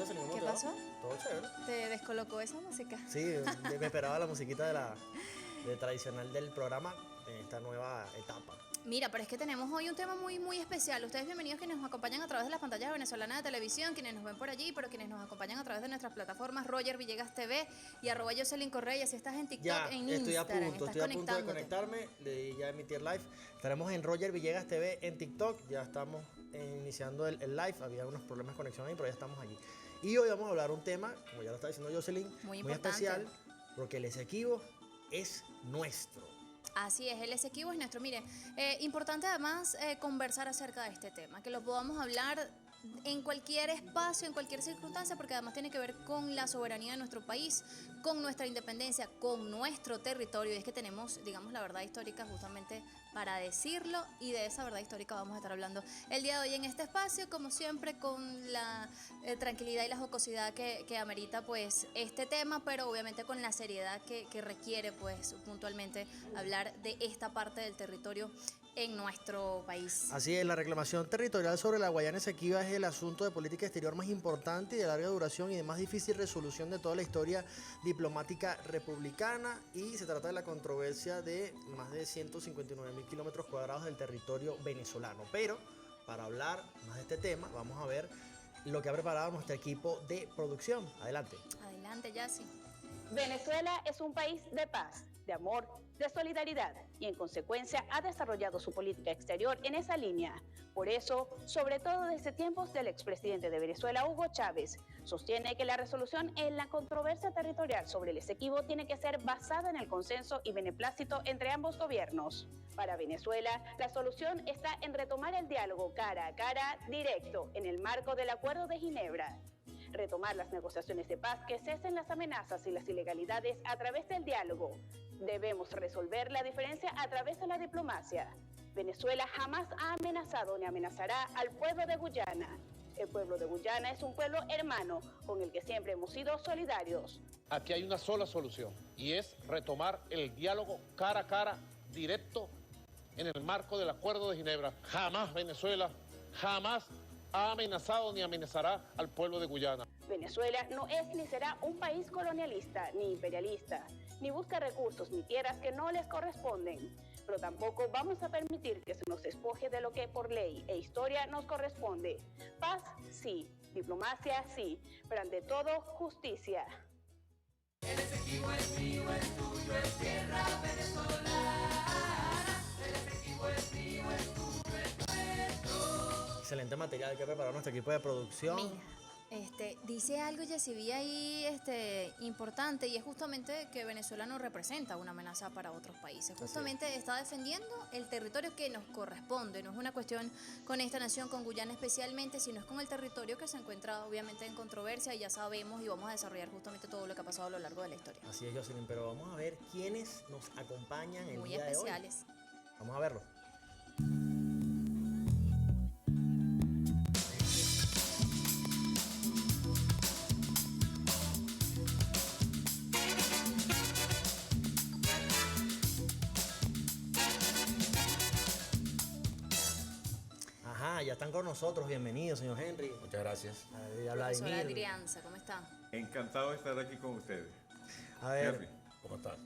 Jocelyn, ¿cómo ¿Qué te va? pasó? Todo chévere. ¿Te descolocó esa música? Sí, me esperaba la musiquita de tradicional del programa en esta nueva etapa. Mira, pero es que tenemos hoy un tema muy especial. Ustedes bienvenidos quienes nos acompañan a través de las pantallas venezolanas de televisión, quienes nos ven por allí, pero quienes nos acompañan a través de nuestras plataformas Roger Villegas TV y @Jocelyn Correa. Si estás en TikTok, Ya, en estoy a Instagram, punto, estás estoy a punto de conectándote. conectarme, de ya emitir live. Estaremos en Roger Villegas TV en TikTok, ya estamos iniciando el live, había unos problemas de conexión ahí, pero ya estamos allí. Y hoy vamos a hablar un tema, como ya lo está diciendo Jocelyn, Muy muy importante. especial, porque el Esequibo es nuestro. Así es, el Esequibo es nuestro. Mire, importante además conversar acerca de este tema, que lo podamos hablar en cualquier espacio, en cualquier circunstancia, porque además tiene que ver con la soberanía de nuestro país, con nuestra independencia, con nuestro territorio. Y es que tenemos, digamos, la verdad histórica justamente para decirlo, y de esa verdad histórica vamos a estar hablando el día de hoy en este espacio, como siempre, con la tranquilidad y la jocosidad que amerita pues este tema, pero obviamente con la seriedad que requiere pues puntualmente hablar de esta parte del territorio en nuestro país. Así es, la reclamación territorial sobre la Guayana Esequiba es el asunto de política exterior más importante y de larga duración y de más difícil resolución de toda la historia diplomática republicana, y se trata de la controversia de más de 159.000 kilómetros cuadrados del territorio venezolano. Pero para hablar más de este tema, vamos a ver lo que ha preparado nuestro equipo de producción. Adelante. Adelante, Yassi. Venezuela es un país de paz, de amor, de solidaridad y en consecuencia ha desarrollado su política exterior en esa línea. Por eso, sobre todo desde tiempos del expresidente de Venezuela, Hugo Chávez, sostiene que la resolución en la controversia territorial sobre el Esequibo tiene que ser basada en el consenso y beneplácito entre ambos gobiernos. Para Venezuela, la solución está en retomar el diálogo cara a cara, directo, en el marco del Acuerdo de Ginebra. Retomar las negociaciones de paz, que cesen las amenazas y las ilegalidades a través del diálogo. Debemos resolver la diferencia a través de la diplomacia. Venezuela jamás ha amenazado ni amenazará al pueblo de Guyana. El pueblo de Guyana es un pueblo hermano con el que siempre hemos sido solidarios. Aquí hay una sola solución y es retomar el diálogo cara a cara, directo, en el marco del Acuerdo de Ginebra. Jamás Venezuela, jamás ha amenazado ni amenazará al pueblo de Guyana. Venezuela no es ni será un país colonialista ni imperialista, ni busca recursos ni tierras que no les corresponden. Pero tampoco vamos a permitir que se nos despoje de lo que por ley e historia nos corresponde. Paz, sí. Diplomacia, sí. Pero ante todo, justicia. El Esequibo es mío, es tuyo, es tierra venezolana. El Esequibo es mío, es tuyo, es nuestro. Excelente material que ha preparado nuestro equipo de producción. Mira, dice algo Yacibí ahí importante, y es justamente que Venezuela no representa una amenaza para otros países. Justamente está defendiendo el territorio que nos corresponde. No es una cuestión con esta nación, con Guyana especialmente, sino es con el territorio que se encuentra obviamente en controversia, y ya sabemos y vamos a desarrollar justamente todo lo que ha pasado a lo largo de la historia. Así es, Jocelyn, pero vamos a ver quiénes nos acompañan el Muy día especiales. de hoy. Vamos a verlo. Ajá, ya están con nosotros. Bienvenido, señor Henry. Muchas gracias. A Profesora Vladimir. Adrianza, ¿cómo está? Encantado de estar aquí con ustedes. A ver, Henry. ¿Cómo estás?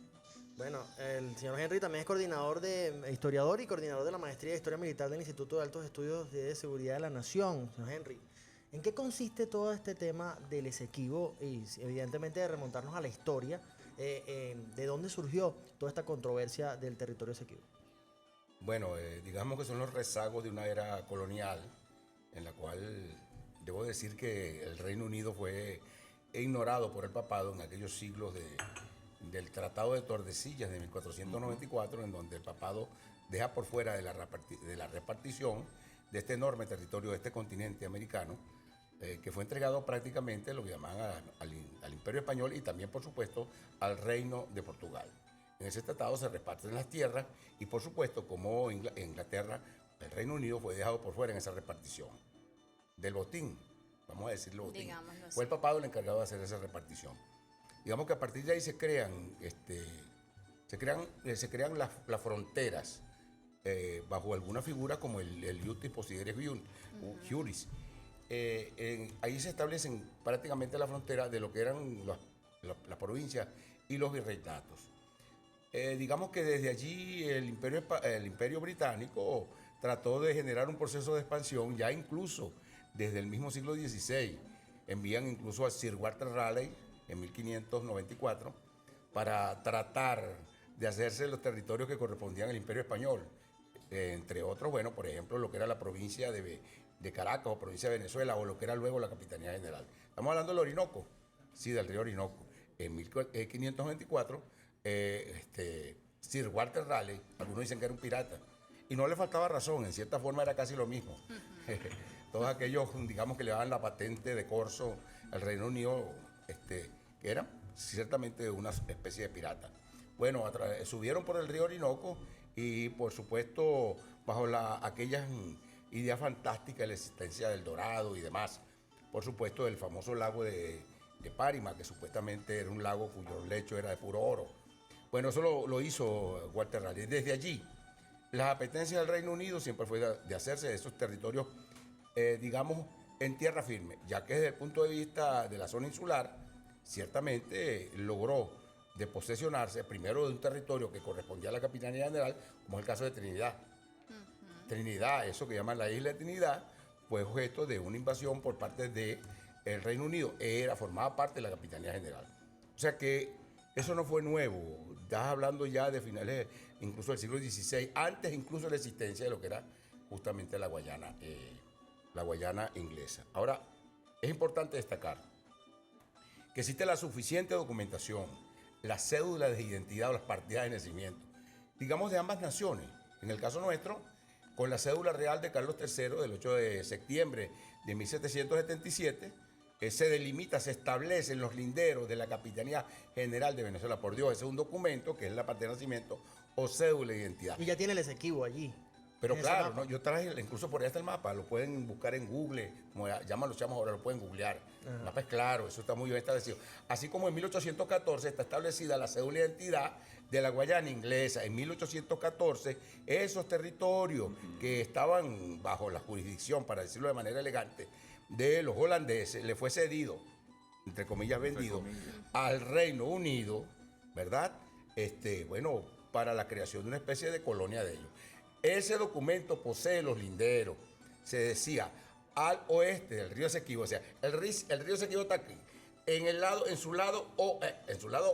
bueno, el señor Henry también es coordinador historiador y coordinador de la maestría de Historia Militar del Instituto de Altos Estudios de Seguridad de la Nación. Señor Henry, ¿en qué consiste todo este tema del Esequibo y evidentemente de remontarnos a la historia? ¿De dónde surgió toda esta controversia del territorio Esequibo? Bueno, digamos que son los rezagos de una era colonial en la cual debo decir que el Reino Unido fue ignorado por el papado en aquellos siglos del Tratado de Tordesillas de 1494, en donde el papado deja por fuera de la repartición de este enorme territorio de este continente americano, que fue entregado prácticamente, lo que llamaban al Imperio Español y también, por supuesto, al Reino de Portugal. En ese tratado se reparten las tierras y, por supuesto, como Inglaterra, el Reino Unido fue dejado por fuera en esa repartición. Del botín, vamos a decirlo botín. Digámoslo así. Fue el papado el encargado de hacer esa repartición. Digamos que a partir de ahí se crean las fronteras bajo alguna figura como el iutis possideres juris. ahí se establecen prácticamente la frontera de lo que eran las provincias y los virreinatos. Digamos que desde allí el imperio británico trató de generar un proceso de expansión, ya incluso desde el mismo siglo XVI. Envían incluso a Sir Walter Raleigh en 1594 para tratar de hacerse los territorios que correspondían al imperio español. Entre otros, bueno, por ejemplo, lo que era la provincia de Caracas o provincia de Venezuela o lo que era luego la Capitanía General. Estamos hablando del Orinoco, sí, del río Orinoco. En 1524, Sir Walter Raleigh, algunos dicen que era un pirata, y no le faltaba razón, en cierta forma era casi lo mismo. Todos aquellos, digamos, que le daban la patente de corso al Reino Unido, que eran ciertamente una especie de pirata. Bueno, subieron por el río Orinoco y, por supuesto, bajo aquellas ideas fantásticas de la existencia del Dorado y demás. Por supuesto, el famoso lago de Parima, que supuestamente era un lago cuyo lecho era de puro oro. Bueno, eso lo hizo Walter Raleigh. Desde allí, las apetencias del Reino Unido siempre fue de hacerse de esos territorios, digamos, en tierra firme, ya que desde el punto de vista de la zona insular, ciertamente logró de posesionarse primero de un territorio que correspondía a la Capitanía General, como es el caso de Trinidad. Trinidad, eso que llaman la isla de Trinidad, fue objeto de una invasión por parte del Reino Unido. Formaba parte de la Capitanía General. O sea que eso no fue nuevo. Estás hablando ya de finales, incluso del siglo XVI, antes incluso de la existencia de lo que era justamente la Guayana inglesa. Ahora, es importante destacar que existe la suficiente documentación, las cédulas de identidad o las partidas de nacimiento, digamos, de ambas naciones. En el caso nuestro, con la cédula real de Carlos III del 8 de septiembre de 1777, se delimita, se establecen los linderos de la Capitanía General de Venezuela. Por Dios, ese es un documento que es la partida de nacimiento o cédula de identidad. Y ya tiene el Esequibo allí. Pero claro, ¿no? Yo traje, incluso por ahí está el mapa, lo pueden buscar en Google, como llaman los chamos ahora, lo pueden googlear. El mapa es claro, eso está muy bien establecido. Así como en 1814 está establecida la cédula de identidad de la Guayana inglesa. En 1814, esos territorios que estaban bajo la jurisdicción, para decirlo de manera elegante, de los holandeses, le fue cedido, entre comillas vendido, al Reino Unido, ¿verdad? Bueno, para la creación de una especie de colonia de ellos. Ese documento posee los linderos. Se decía al oeste del río Esequibo, o sea, el río Esequibo está aquí. En su lado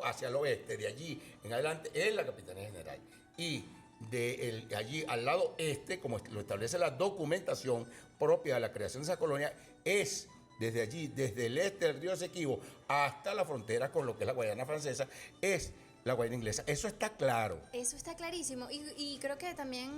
hacia el oeste, de allí en adelante, es la Capitanía General. Y de allí al lado este, como lo establece la documentación propia de la creación de esa colonia, es desde allí, desde el este del río Esequibo hasta la frontera con lo que es la Guayana francesa, es la Guayana inglesa. Eso está claro. Eso está clarísimo. Y creo que también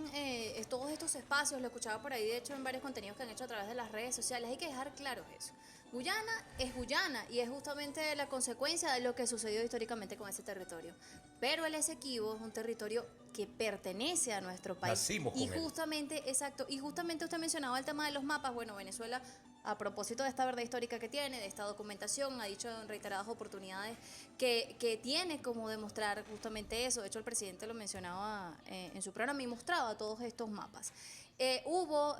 todos estos espacios, lo escuchaba por ahí, de hecho, en varios contenidos que han hecho a través de las redes sociales, hay que dejar claro eso. Guyana es Guyana y es justamente la consecuencia de lo que sucedió históricamente con ese territorio. Pero el Esequibo es un territorio que pertenece a nuestro país. Nacimos con y él. justamente, exacto, y justamente usted mencionaba el tema de los mapas. Bueno, Venezuela, a propósito de esta verdad histórica que tiene, de esta documentación, ha dicho en reiteradas oportunidades que tiene como demostrar justamente eso. De hecho, el presidente lo mencionaba en su programa y mostraba todos estos mapas. Hubo,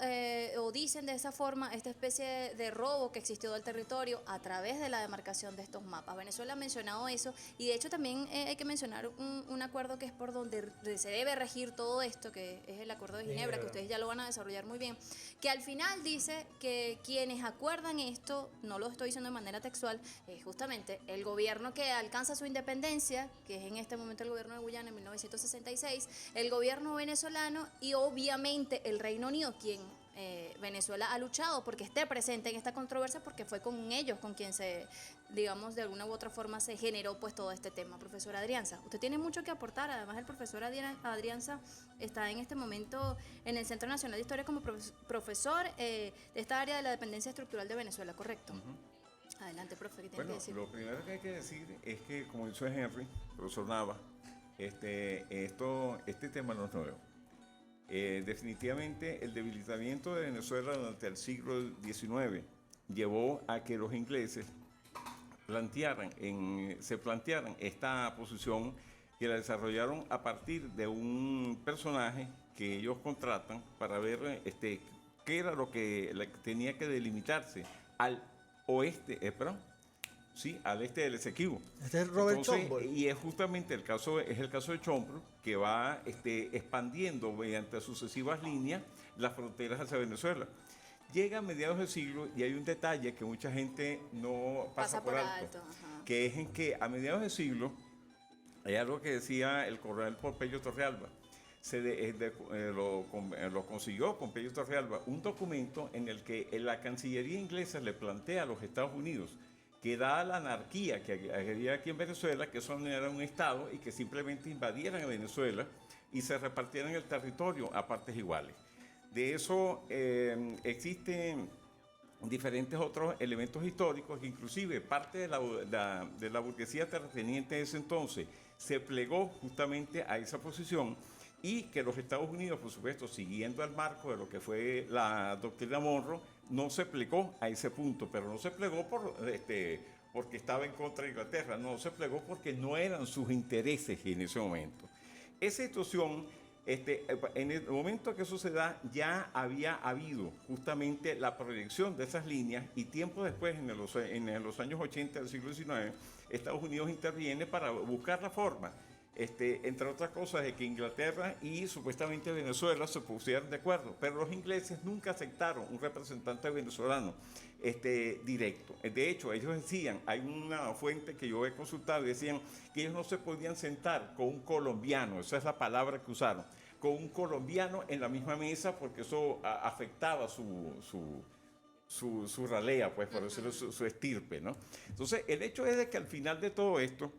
o dicen de esa forma, esta especie de robo que existió del territorio a través de la demarcación de estos mapas. Venezuela ha mencionado eso y de hecho también hay que mencionar un acuerdo que es por donde se debe regir todo esto, que es el Acuerdo de Ginebra, que ustedes ya lo van a desarrollar muy bien, que al final dice que quienes acuerdan esto, no lo estoy diciendo de manera textual, es justamente el gobierno que alcanza su independencia, que es en este momento el gobierno de Guyana en 1966, el gobierno venezolano y obviamente el Reino Unido, quien Venezuela ha luchado porque esté presente en esta controversia, porque fue con ellos con quien se, digamos, de alguna u otra forma se generó pues todo este tema. Profesor Adrianza, usted tiene mucho que aportar. Además, el profesor Adrianza está en este momento en el Centro Nacional de Historia como profesor de esta área de la dependencia estructural de Venezuela, ¿correcto? Adelante, profe, ¿qué tiene que decir? Lo primero que hay que decir es que, como dice Henry, profesor Nava, este tema no es nuevo. Definitivamente el debilitamiento de Venezuela durante el siglo XIX llevó a que los ingleses se plantearan esta posición, que la desarrollaron a partir de un personaje que ellos contratan para ver qué era lo que tenía que delimitarse al oeste, sí, al este del Esequibo. Este es Robert Entonces, Chombo. y es justamente el caso de Chombro, que va expandiendo mediante sucesivas líneas las fronteras hacia Venezuela. Llega a mediados del siglo y hay un detalle que mucha gente no pasa por alto, ajá. que es en que a mediados del siglo hay algo que decía el coronel Pompeyo Torrealba. Lo consiguió Pompeyo Torrealba, un documento en el que la Cancillería inglesa le plantea a los Estados Unidos que dada la anarquía que había aquí en Venezuela, que eso no era un Estado y que simplemente invadieran a Venezuela y se repartieran el territorio a partes iguales. De eso existen diferentes otros elementos históricos, inclusive parte de la burguesía terrateniente de ese entonces se plegó justamente a esa posición y que los Estados Unidos, por supuesto, siguiendo el marco de lo que fue la doctrina Monroe, no se plegó a ese punto, pero no se plegó porque estaba en contra de Inglaterra, no se plegó porque no eran sus intereses en ese momento. Esa situación, en el momento que eso se da, ya había habido justamente la proyección de esas líneas y tiempo después, en los años 80 del siglo XIX, Estados Unidos interviene para buscar la forma, entre otras cosas, de que Inglaterra y supuestamente Venezuela se pusieran de acuerdo, pero los ingleses nunca aceptaron un representante venezolano directo. De hecho, ellos decían, hay una fuente que yo he consultado y decían que ellos no se podían sentar con un colombiano, esa es la palabra que usaron, con un colombiano en la misma mesa porque eso afectaba su ralea, pues, por decirlo, su estirpe, ¿no? Entonces, el hecho es de que al final de todo esto,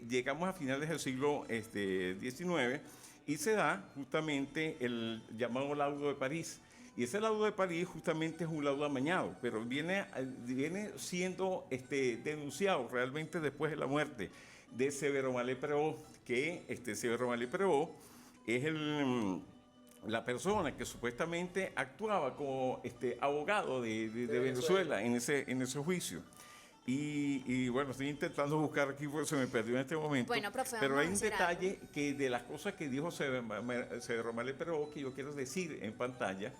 llegamos a finales del siglo XIX y se da justamente el llamado laudo de París. Y ese laudo de París justamente es un laudo amañado, pero viene siendo denunciado realmente después de la muerte de Severo Mallet-Prévost, que Severo Mallet-Prévost es la persona que supuestamente actuaba como abogado de Venezuela en ese juicio. Y bueno, estoy intentando buscar aquí porque se me perdió en este momento. Bueno, profe, pero hay un vamos a hacer detalle que de las cosas que dijo Severo Mallet-Prévost que yo quiero decir en pantalla,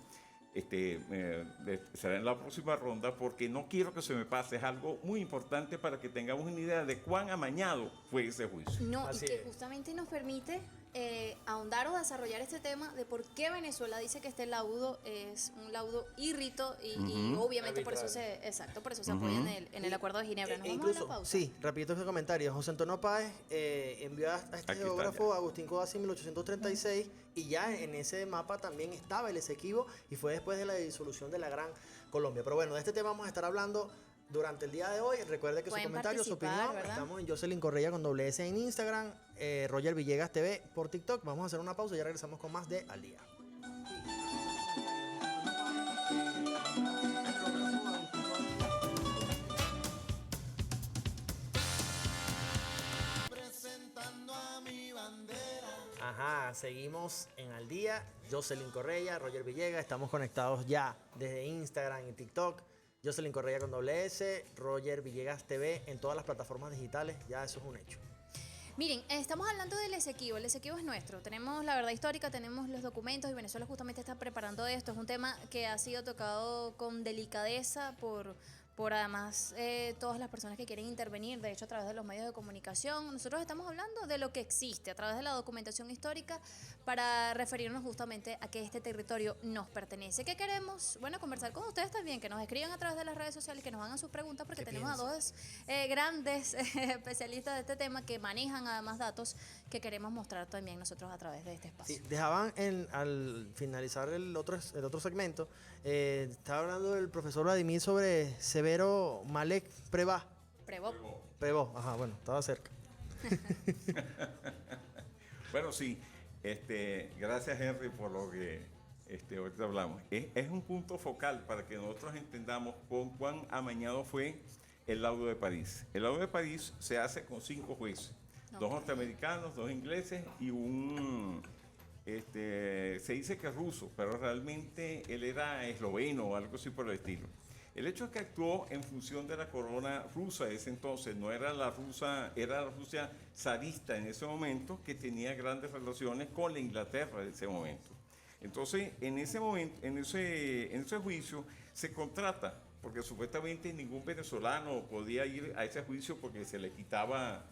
será en la próxima ronda porque no quiero que se me pase. Es algo muy importante para que tengamos una idea de cuán amañado fue ese juicio. No, Así y que es. justamente nos permite ahondar o desarrollar este tema de por qué Venezuela dice que este laudo es un laudo írrito y obviamente por eso por eso se apoya en el Acuerdo de Ginebra. ¿Nos vamos a Incluso, la pausa? sí, rapidito ese comentario. José Antonio Páez envió a este Aquí está, geógrafo ya. Agustín Codazzi en 1836 y ya en ese mapa también estaba el Esequibo y fue después de la disolución de la Gran Colombia. Pero bueno, de este tema vamos a estar hablando durante el día de hoy. Recuerde que su Pueden comentario, su participar, opinión, ¿verdad? estamos en Jocelyn Correa con doble S en Instagram, Roger Villegas TV por TikTok. Vamos a hacer una pausa y ya regresamos con más de Al Día. Ajá, seguimos en Al Día. Jocelyn Correa, Roger Villegas, estamos conectados ya desde Instagram y TikTok. Jocelyn Correa con doble S, Roger Villegas TV en todas las plataformas digitales, ya eso es un hecho. Miren, estamos hablando del Esequibo. El Esequibo es nuestro. Tenemos la verdad histórica, tenemos los documentos y Venezuela justamente está preparando esto. Es un tema que ha sido tocado con delicadeza por además todas las personas que quieren intervenir, de hecho a través de los medios de comunicación. Nosotros estamos hablando de lo que existe a través de la documentación histórica para referirnos justamente a que este territorio nos pertenece. ¿Qué queremos? Bueno, conversar con ustedes también, que nos escriban a través de las redes sociales, que nos hagan sus preguntas, porque tenemos a dos grandes especialistas de este tema que manejan además datos que queremos mostrar también nosotros a través de este espacio. Sí, dejaban al finalizar el otro segmento, estaba hablando el profesor Vladimir sobre Severo Mallet-Prévost. Prévost, ajá, bueno, estaba cerca. Bueno, sí, gracias Henry por lo que ahorita hablamos. Es un punto focal para que nosotros entendamos cuán amañado fue el laudo de París. El laudo de París se hace con 5 jueces, 2 norteamericanos, 2 ingleses y se dice que es ruso, pero realmente él era esloveno o algo así por el estilo. El hecho es que actuó en función de la corona rusa de ese entonces, no era la rusa, era la Rusia zarista en ese momento, que tenía grandes relaciones con la Inglaterra de ese momento. Entonces, en ese momento, en ese juicio, se contrata, porque supuestamente ningún venezolano podía ir a ese juicio porque se le quitaba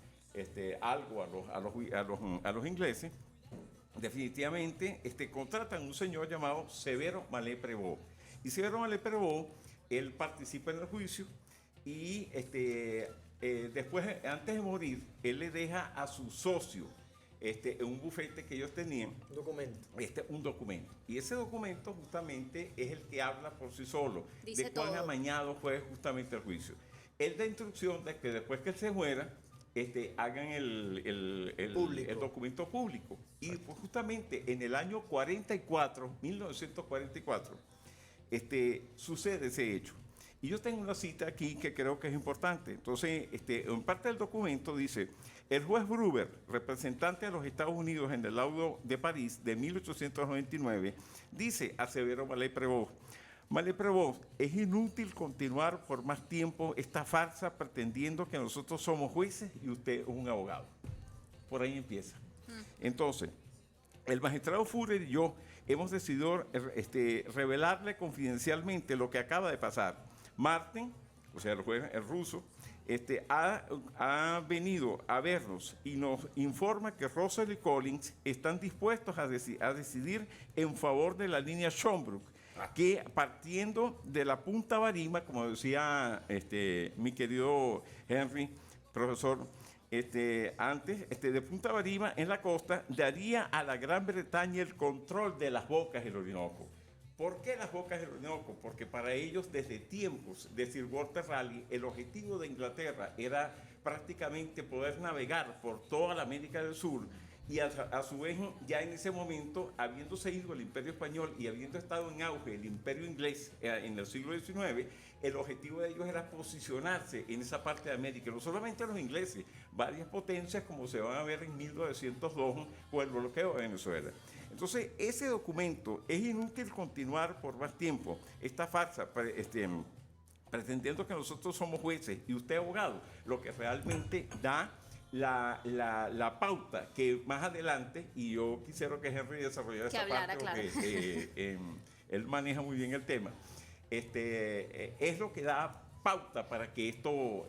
algo a los ingleses. Definitivamente contratan un señor llamado Severo Mallet Prévost. Y Severo Mallet Prévost, él participa en el juicio y después, antes de morir, él le deja a su socio un bufete que ellos tenían. Un documento. Y ese documento justamente es el que habla por sí solo. Dice de cuán todo. amañado fue justamente el juicio. Él da instrucción de que después que él se muera, hagan el documento público. Y pues, justamente en el año 1944, sucede ese hecho. Y yo tengo una cita aquí que creo que es importante. Entonces, en parte del documento dice: el juez Gruber, representante de los Estados Unidos en el laudo de París de 1899, dice a Severo Mallet Prévost: Mallet Prévost, es inútil continuar por más tiempo esta farsa pretendiendo que nosotros somos jueces y usted es un abogado. Por ahí empieza. Entonces, el magistrado Führer y yo hemos decidido revelarle confidencialmente lo que acaba de pasar. Martin, o sea, el juez, el ruso, ha venido a vernos y nos informa que Russell y Collins están dispuestos a decidir en favor de la línea Schomburg, que partiendo de la Punta Barima, como decía mi querido Henry, profesor, antes, de Punta Barima en la costa, daría a la Gran Bretaña el control de las bocas del Orinoco. ¿Por qué las bocas del Orinoco? Porque para ellos, desde tiempos de Sir Walter Raleigh, el objetivo de Inglaterra era prácticamente poder navegar por toda la América del Sur y a su vez, ya en ese momento, habiéndose ido el Imperio Español y habiendo estado en auge el Imperio Inglés en el siglo XIX, el objetivo de ellos era posicionarse en esa parte de América. No solamente los ingleses, varias potencias, como se van a ver en 1902 con el bloqueo de Venezuela. Entonces, ese documento, es inútil continuar por más tiempo esta farsa, pretendiendo que nosotros somos jueces y usted abogado, lo que realmente da la pauta que más adelante, y yo quisiera que Henry desarrollara esa parte, claro. porque él maneja muy bien el tema, es lo que da pauta para que esto,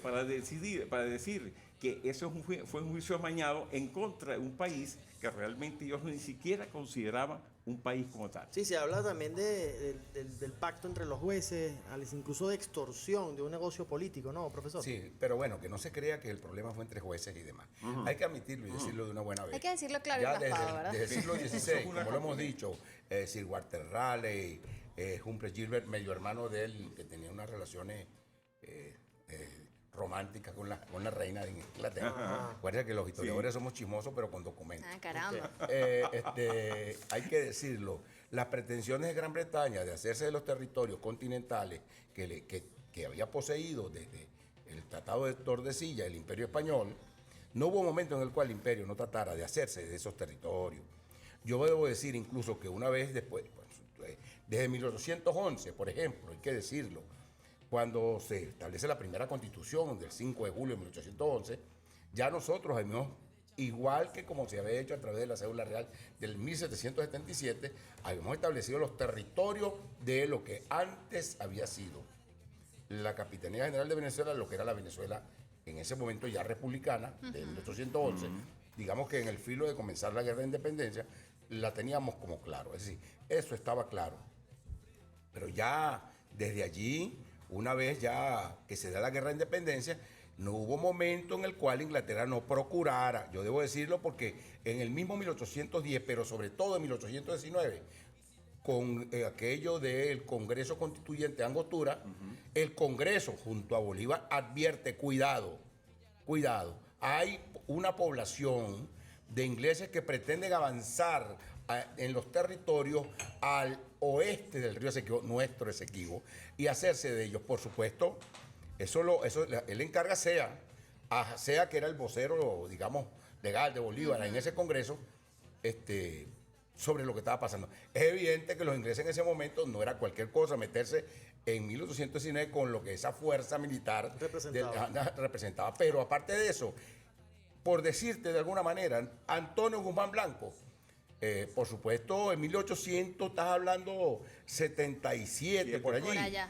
para decir que eso fue un juicio amañado en contra de un país que realmente ellos ni siquiera consideraban un país como tal. Sí, se habla también del pacto entre los jueces, incluso de extorsión, de un negocio político, ¿no, profesor? Sí, pero bueno, que no se crea que el problema fue entre jueces y demás. Hay que admitirlo y decirlo de una buena vez. Hay que decirlo claro y Ya raspado, ¿verdad? desde el siglo XVI, como lo hemos dicho, Sir Walter Raleigh, Humphrey Gilbert, medio hermano de él, que tenía unas relaciones románticas con la reina de Inglaterra. Acuérdense que los historiadores somos chismosos, pero con documentos. Ah, caramba. Hay que decirlo, las pretensiones de Gran Bretaña de hacerse de los territorios continentales que había poseído desde el Tratado de Tordesillas, el Imperio Español, no hubo momento en el cual el imperio no tratara de hacerse de esos territorios. Yo debo decir incluso que una vez después, desde 1811, por ejemplo, hay que decirlo, cuando se establece la primera constitución del 5 de julio de 1811, ya nosotros habíamos, igual que como se había hecho a través de la cédula real del 1777, habíamos establecido los territorios de lo que antes había sido la Capitanía General de Venezuela, lo que era la Venezuela en ese momento ya republicana, de 1811. Digamos que en el filo de comenzar la guerra de independencia, la teníamos como claro, es decir, eso estaba claro. Pero ya desde allí, una vez ya que se da la guerra de independencia, no hubo momento en el cual Inglaterra no procurara, yo debo decirlo porque en el mismo 1810, pero sobre todo en 1819, con aquello del Congreso Constituyente de Angostura, el Congreso junto a Bolívar advierte, cuidado, hay una población de ingleses que pretenden avanzar en los territorios al oeste del río Esequibo, nuestro Esequibo, y hacerse de ellos. Por supuesto, él encarga a Sea, que era el vocero, digamos, legal de Bolívar en ese Congreso, sobre lo que estaba pasando. Es evidente que los ingleses en ese momento no era cualquier cosa meterse en 1819 con lo que esa fuerza militar representaba. Pero aparte de eso, por decirte de alguna manera, Antonio Guzmán Blanco Por supuesto, en 1800, estás hablando 77, por allí. Por allá.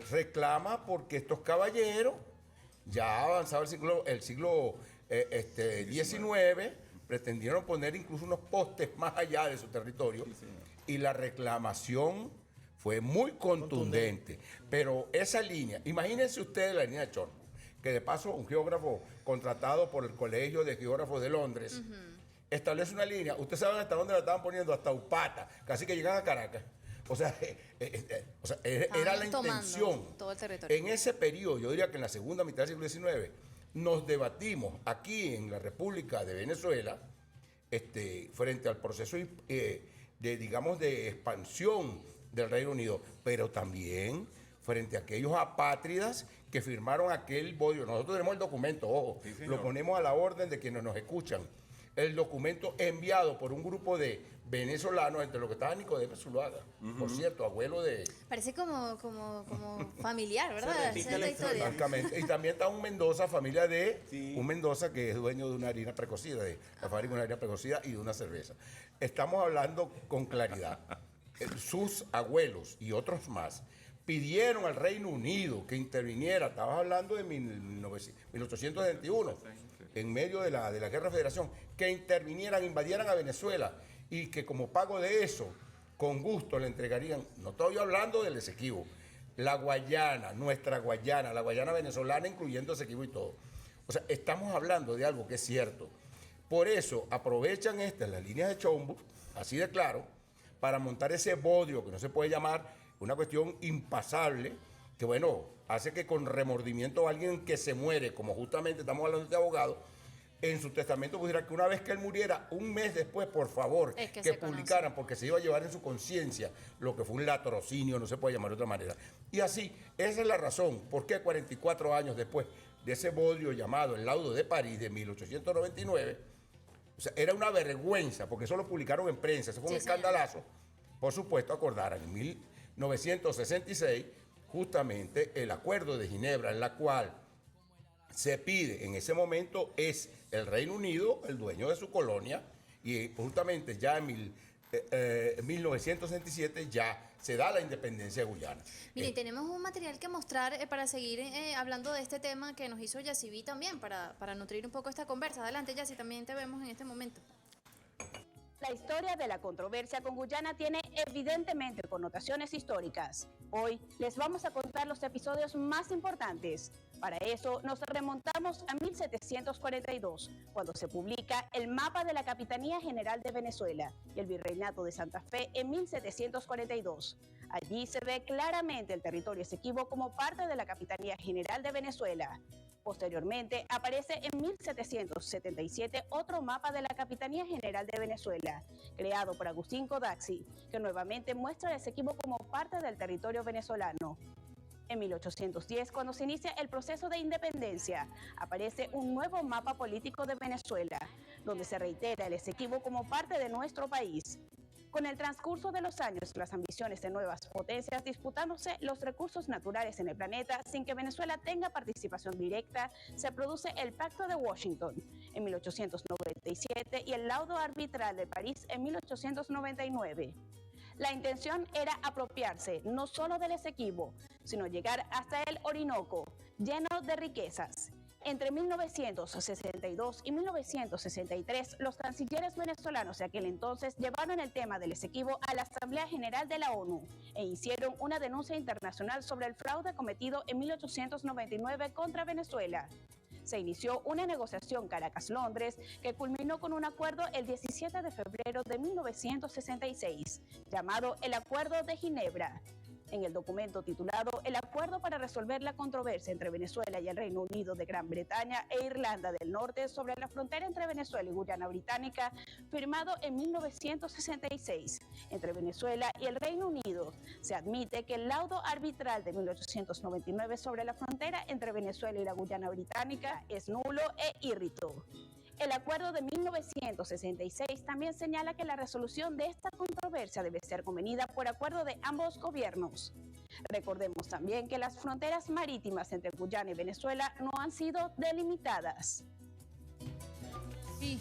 Reclama porque estos caballeros, ya avanzado el siglo XIX, pretendieron poner incluso unos postes más allá de su territorio, y la reclamación fue muy contundente. Pero esa línea, imagínense ustedes la línea de Chorno, que de paso un geógrafo contratado por el Colegio de Geógrafos de Londres, establece una línea. Ustedes saben hasta dónde la estaban poniendo, hasta Upata, casi que llegan a Caracas. O sea, era la intención. Todo el territorio. En ese periodo, yo diría que en la segunda mitad del siglo XIX, nos debatimos aquí en la República de Venezuela, frente al proceso de expansión del Reino Unido, pero también frente a aquellos apátridas que firmaron aquel bodio. Nosotros tenemos el documento, ojo, lo ponemos a la orden de quienes nos escuchan. El documento enviado por un grupo de venezolanos, entre los que estaba Nicodemo Zuluaga, por cierto, abuelo de... Parece como familiar, ¿verdad? Esa es la historia. Exactamente. Y también está un Mendoza, familia de un Mendoza que es dueño de una harina precocida, de la fábrica de una harina precocida y de una cerveza. Estamos hablando con claridad. Sus abuelos y otros más pidieron al Reino Unido que interviniera, estabas hablando de 1871, en medio de la Guerra de Federación, que intervinieran, invadieran a Venezuela y que como pago de eso, con gusto le entregarían, no estoy hablando del Esequibo, la Guayana, nuestra Guayana, la Guayana venezolana, incluyendo Esequibo y todo. O sea, estamos hablando de algo que es cierto. Por eso aprovechan las líneas de Chombo, así de claro, para montar ese bodio que no se puede llamar una cuestión impasable, que bueno, hace que con remordimiento alguien que se muere, como justamente estamos hablando de este abogado, en su testamento pudiera que una vez que él muriera, un mes después, por favor, que publicaran, porque se iba a llevar en su conciencia lo que fue un latrocinio, no se puede llamar de otra manera. Y así, esa es la razón, por qué 44 años después de ese bodio llamado el Laudo de París de 1899, o sea, era una vergüenza, porque eso lo publicaron en prensa, eso fue un escandalazo. Por supuesto, acordaran en 1966 justamente el Acuerdo de Ginebra, en la cual se pide, en ese momento es el Reino Unido el dueño de su colonia, y justamente ya en 1967 ya se da la independencia de Guyana. Miren, tenemos un material que mostrar para seguir hablando de este tema que nos hizo Yaciví también, para nutrir un poco esta conversa. Adelante, Yaci, también te vemos en este momento. La historia de la controversia con Guyana tiene evidentemente connotaciones históricas. Hoy les vamos a contar los episodios más importantes. Para eso nos remontamos a 1742, cuando se publica el mapa de la Capitanía General de Venezuela y el Virreinato de Santa Fe en 1742. Allí se ve claramente el territorio Esequibo como parte de la Capitanía General de Venezuela. Posteriormente, aparece en 1777 otro mapa de la Capitanía General de Venezuela, creado por Agustín Codaxi, que nuevamente muestra el Esequibo como parte del territorio venezolano. En 1810, cuando se inicia el proceso de independencia, aparece un nuevo mapa político de Venezuela, donde se reitera el Esequibo como parte de nuestro país. Con el transcurso de los años, las ambiciones de nuevas potencias disputándose los recursos naturales en el planeta sin que Venezuela tenga participación directa, se produce el Pacto de Washington en 1897 y el Laudo Arbitral de París en 1899. La intención era apropiarse no solo del Esequibo, sino llegar hasta el Orinoco, lleno de riquezas. Entre 1962 y 1963, los cancilleres venezolanos de aquel entonces llevaron el tema del Esequibo a la Asamblea General de la ONU e hicieron una denuncia internacional sobre el fraude cometido en 1899 contra Venezuela. Se inició una negociación Caracas-Londres que culminó con un acuerdo el 17 de febrero de 1966, llamado el Acuerdo de Ginebra. En el documento titulado El Acuerdo para resolver la controversia entre Venezuela y el Reino Unido de Gran Bretaña e Irlanda del Norte sobre la frontera entre Venezuela y Guyana Británica, firmado en 1966 entre Venezuela y el Reino Unido, se admite que el laudo arbitral de 1899 sobre la frontera entre Venezuela y la Guyana Británica es nulo e írrito. El acuerdo de 1966 también señala que la resolución de esta controversia debe ser convenida por acuerdo de ambos gobiernos. Recordemos también que las fronteras marítimas entre Guyana y Venezuela no han sido delimitadas. Sí.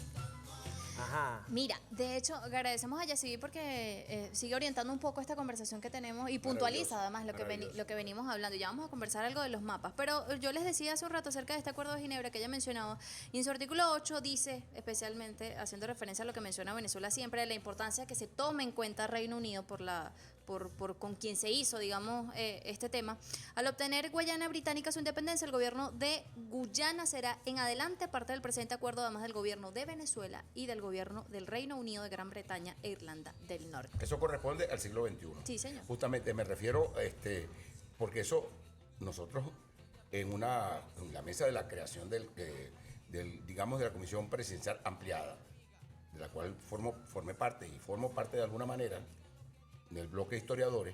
Ajá. Mira, de hecho, agradecemos a Yacibi porque sigue orientando un poco esta conversación que tenemos y puntualiza además lo que venimos hablando. Ya vamos a conversar algo de los mapas, pero yo les decía hace un rato acerca de este acuerdo de Ginebra que ella mencionaba, y en su artículo 8 dice, especialmente haciendo referencia a lo que menciona Venezuela siempre, la importancia que se tome en cuenta Reino Unido por con quien se hizo, digamos, este tema. Al obtener Guayana Británica su independencia, el gobierno de Guyana será en adelante parte del presente acuerdo, además del gobierno de Venezuela y del gobierno del Reino Unido de Gran Bretaña e Irlanda del Norte. Eso corresponde al siglo XXI. Sí, señor. Justamente me refiero, porque eso nosotros en la mesa de la creación digamos, de la Comisión Presidencial Ampliada, de la cual formé parte y formo parte de alguna manera, del bloque de historiadores,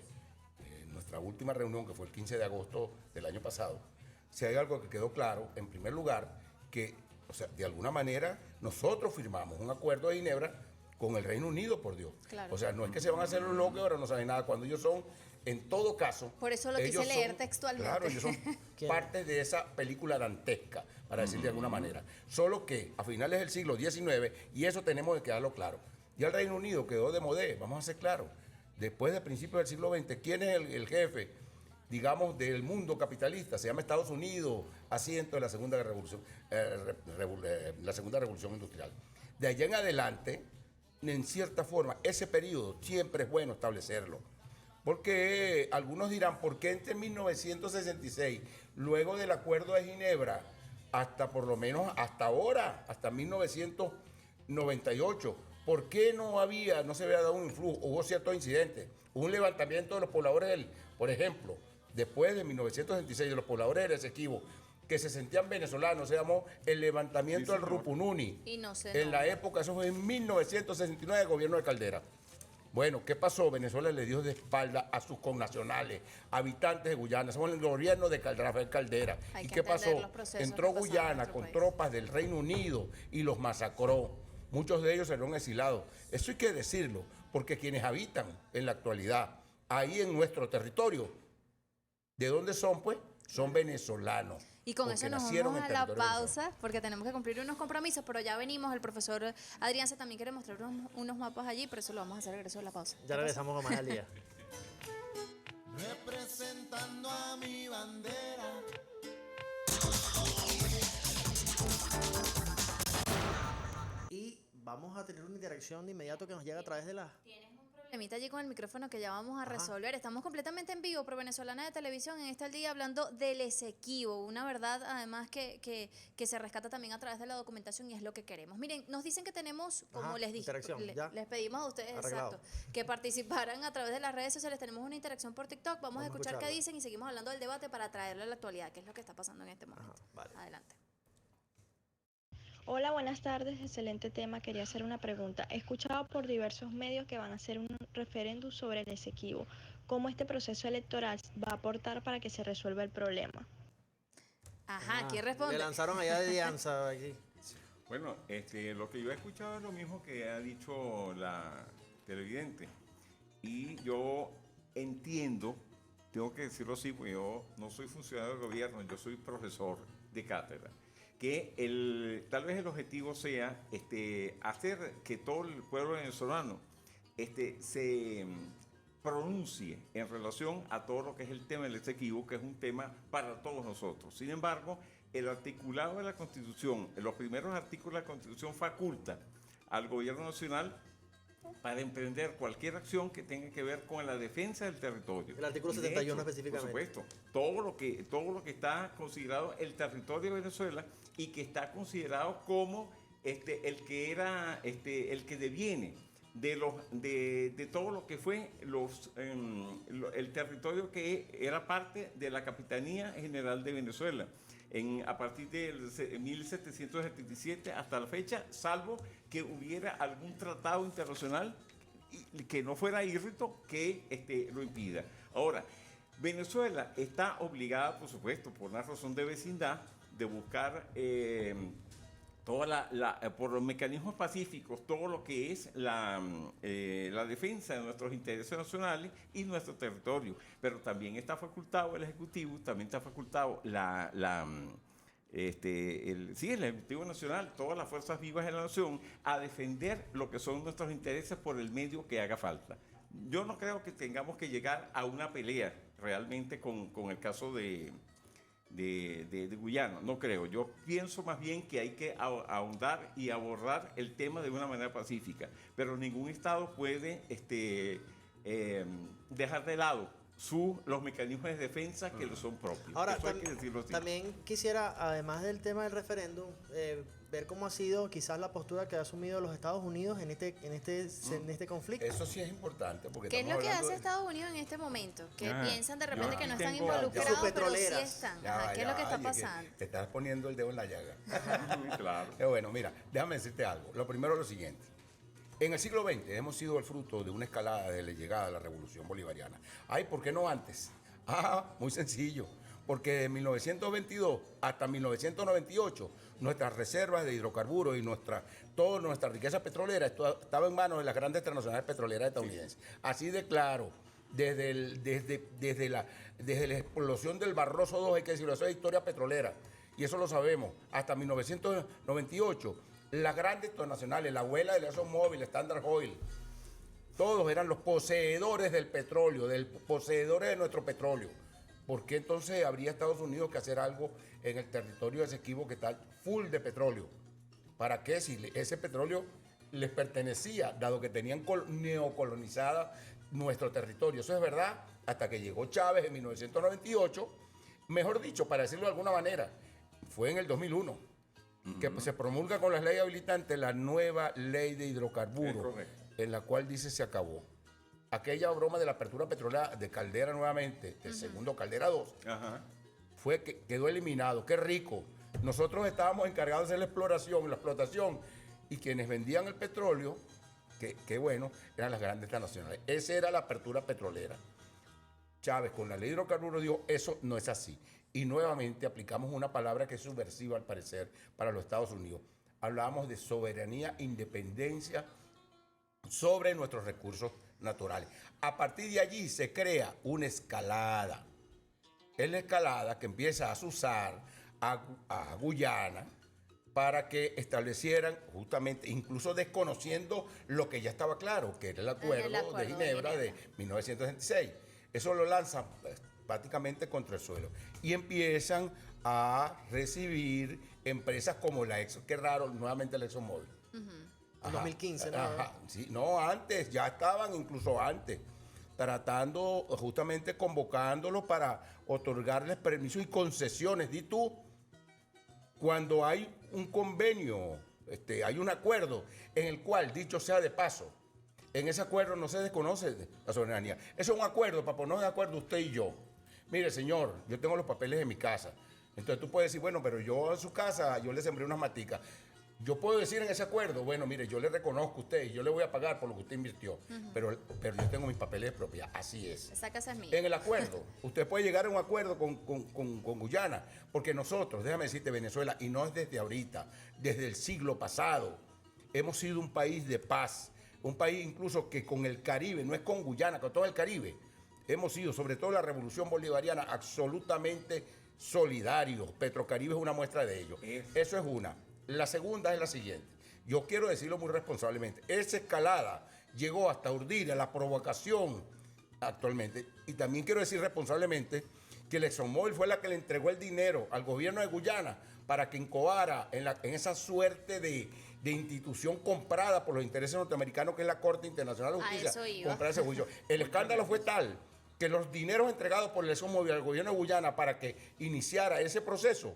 en nuestra última reunión, que fue el 15 de agosto del año pasado, si hay algo que quedó claro, en primer lugar, que, o sea, de alguna manera, nosotros firmamos un acuerdo de Ginebra con el Reino Unido, por Dios. Claro. O sea, no es que se van a hacer los locos, ahora no saben nada, cuando ellos son, en todo caso... Por eso lo ellos quise leer son- textualmente. Claro, ellos son parte de esa película dantesca, para decir de alguna manera. Solo que a finales del siglo XIX, y eso tenemos que quedarlo claro, ya el Reino Unido quedó de modé, vamos a ser claros. Después de principios del siglo XX, ¿quién es el jefe, digamos, del mundo capitalista? Se llama Estados Unidos, asiento de la Segunda Revolución, la Segunda Revolución Industrial. De allá en adelante, en cierta forma, ese periodo siempre es bueno establecerlo. Porque algunos dirán, ¿por qué entre 1966, luego del Acuerdo de Ginebra, hasta por lo menos hasta ahora, hasta 1998, ¿por qué no se había dado un influjo? Hubo ciertos incidentes, hubo un levantamiento de los pobladores, por ejemplo, después de 1966, de los pobladores del Esequibo, que se sentían venezolanos, se llamó el levantamiento del Rupununi. Y no sé, En la época, eso fue en 1969, gobierno de Caldera. Bueno, ¿qué pasó? Venezuela le dio de espalda a sus connacionales, habitantes de Guyana. Somos el gobierno de Rafael Caldera. Hay ¿Y que qué entender pasó? los procesos Entró que pasaban en Guyana nuestro con país. tropas del Reino Unido y los masacró. Muchos de ellos fueron exilados. Eso hay que decirlo, porque quienes habitan en la actualidad, ahí en nuestro territorio, ¿de dónde son, pues? Son venezolanos. Y con porque eso nos nacieron vamos a en la territorio venezolano. pausa porque tenemos que cumplir unos compromisos, pero ya venimos. El profesor Adrián se también quiere mostrar unos mapas allí, pero eso lo vamos a hacer al regreso de la pausa. Ya regresamos con más al día. Representando a mi bandera. Y vamos a tener una interacción de inmediato que nos llega a través de la... Tienes un problemita allí con el micrófono que ya vamos a resolver. Estamos completamente en vivo por Venezolana de Televisión en este al día hablando del Esequibo, una verdad además que se rescata también a través de la documentación y es lo que queremos. Miren, nos dicen que tenemos, como Ajá, les dije, interacción, ya. les pedimos a ustedes Arreglado. exacto, que participaran a través de las redes sociales. Tenemos una interacción por TikTok, vamos a escuchar qué escucharla. dicen y seguimos hablando del debate para traerlo a la actualidad, que es lo que está pasando en este momento. vale. Adelante. Hola, buenas tardes. Excelente tema. Quería hacer una pregunta. He escuchado por diversos medios que van a hacer un referéndum sobre el Esequibo. ¿Cómo este proceso electoral va a aportar para que se resuelva el problema? Ajá, ¿quién Le responde? lanzaron allá de Dianza aquí. Bueno, lo que yo he escuchado es lo mismo que ha dicho la televidente. Y yo entiendo, tengo que decirlo así, porque yo no soy funcionario del gobierno, yo soy profesor de cátedra, que tal vez el objetivo sea hacer que todo el pueblo venezolano se pronuncie en relación a todo lo que es el tema del Esequibo, que es un tema para todos nosotros. Sin embargo, el articulado de la Constitución, en los primeros artículos de la Constitución faculta al gobierno nacional para emprender cualquier acción que tenga que ver con la defensa del territorio. El artículo Y de 71 hecho, específicamente. Por supuesto, todo lo que está considerado el territorio de Venezuela y que está considerado como el que deviene de todo lo que fue el territorio que era parte de la Capitanía General de Venezuela. A partir de 1777 hasta la fecha, salvo que hubiera algún tratado internacional que no fuera írrito que lo impida. Ahora, Venezuela está obligada, por supuesto, por una razón de vecindad, de buscar por los mecanismos pacíficos, todo lo que es la defensa de nuestros intereses nacionales y nuestro territorio. Pero también está facultado el Ejecutivo, también está facultado sí, el Ejecutivo Nacional, todas las fuerzas vivas de la nación, a defender lo que son nuestros intereses por el medio que haga falta. Yo no creo que tengamos que llegar a una pelea realmente con el caso de Guyana, no creo. Yo pienso más bien que hay que ahondar y abordar el tema de una manera pacífica, pero ningún Estado puede dejar de lado los mecanismos de defensa que le son propios. Ahora, Eso hay que decirlo así. también quisiera, además del tema del referéndum, ver cómo ha sido quizás la postura que ha asumido los Estados Unidos en este conflicto. Eso sí es importante. Porque ¿Qué es estamos lo que hablando hace de- Estados Unidos en este momento? Que Ah, piensan de repente yo que no están tengo- involucrados, Sus pero sí petroleras. están. Ya Ajá, va, ¿qué es ya lo que va, está oye, pasando? te estás poniendo el dedo en la llaga. Claro. Bueno, mira, déjame decirte algo. Lo primero es lo siguiente. En el siglo XX hemos sido el fruto de una escalada de la llegada de la Revolución Bolivariana. Ay, ¿por qué no antes? Muy sencillo. Porque de 1922 hasta 1998 nuestras reservas de hidrocarburos y toda nuestra riqueza petrolera estaba en manos de las grandes transnacionales petroleras estadounidenses. Así de claro, desde la explosión del Barroso II, hay que decirlo, eso es historia petrolera. Y eso lo sabemos. Hasta 1998, las grandes transnacionales, la abuela de ExxonMobil, Standard Oil, todos eran los poseedores del petróleo, poseedores de nuestro petróleo. ¿Por qué entonces habría Estados Unidos que hacer algo en el territorio de Esequibo que está full de petróleo? ¿Para qué? Si ese petróleo les pertenecía, dado que tenían neocolonizada nuestro territorio. Eso es verdad, hasta que llegó Chávez en 1998, mejor dicho, para decirlo de alguna manera, fue en el 2001, que se promulga con las leyes habilitantes la nueva ley de hidrocarburos, Es correcto. en la cual dice se acabó. Aquella broma de la apertura petrolera de Caldera nuevamente, del segundo Caldera 2, Ajá. quedó eliminado. Qué rico. Nosotros estábamos encargados de hacer la explotación, y quienes vendían el petróleo, qué bueno, eran las grandes transnacionales. Esa era la apertura petrolera. Chávez con la ley de hidrocarburos dijo, eso no es así. Y nuevamente aplicamos una palabra que es subversiva al parecer para los Estados Unidos. Hablábamos de soberanía, independencia sobre nuestros recursos naturales. A partir de allí se crea una escalada. Es la escalada que empieza a azuzar a Guyana para que establecieran justamente, incluso desconociendo lo que ya estaba claro, que era el acuerdo de Ginebra de 1966. Eso lo lanzan prácticamente contra el suelo. Y empiezan a recibir empresas como la Exxon, qué raro, nuevamente la ExxonMobil. En 2015, ¿no? Ajá, sí, no, antes, ya estaban incluso antes, tratando, justamente convocándolos para otorgarles permisos y concesiones. Di tú, cuando hay un convenio, hay un acuerdo en el cual, dicho sea de paso, en ese acuerdo no se desconoce la soberanía. Eso es un acuerdo para ponernos de acuerdo usted y yo. Mire, señor, yo tengo los papeles en mi casa. Entonces tú puedes decir, bueno, pero yo en su casa, yo le sembré unas maticas. Yo puedo decir en ese acuerdo, bueno, mire, yo le reconozco a usted y yo le voy a pagar por lo que usted invirtió, pero yo tengo mis papeles de propiedad, así es. Esa casa es mía. En el acuerdo, usted puede llegar a un acuerdo con Guyana, porque nosotros, déjame decirte, Venezuela, y no es desde ahorita, desde el siglo pasado, hemos sido un país de paz, un país incluso que con el Caribe, no es con Guyana, con todo el Caribe, hemos sido, sobre todo la Revolución Bolivariana, absolutamente solidarios. Petrocaribe es una muestra de ello. Eso es una. La segunda es la siguiente. Yo quiero decirlo muy responsablemente. Esa escalada llegó hasta urdir a la provocación actualmente. Y también quiero decir responsablemente que el ExxonMobil fue la que le entregó el dinero al gobierno de Guyana para que incubara en esa suerte de institución comprada por los intereses norteamericanos, que es la Corte Internacional de Justicia. eso iba. Comprar ese juicio. El escándalo fue tal que los dineros entregados por el ExxonMobil al gobierno de Guyana para que iniciara ese proceso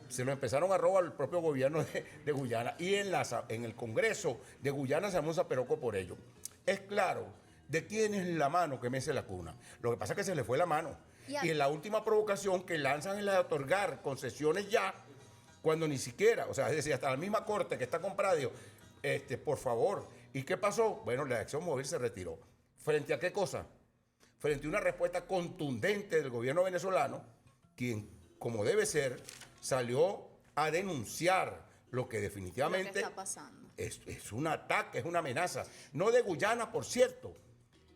se lo empezaron a robar al propio gobierno de Guyana, y en el Congreso de Guyana se armó un zaperoco por ello. Es claro de quién es la mano que mece la cuna. Lo que pasa es que se le fue la mano. Y en la última provocación que lanzan es la de otorgar concesiones ya, cuando ni siquiera, o sea, es decir, hasta la misma corte que está comprada, dijo, por favor. ¿Y qué pasó? Bueno, la ExxonMobil se retiró. ¿Frente a qué cosa? Frente a una respuesta contundente del gobierno venezolano, quien, como debe ser, salió a denunciar lo que definitivamente Lo que está pasando. es un ataque, es una amenaza. No de Guyana, por cierto,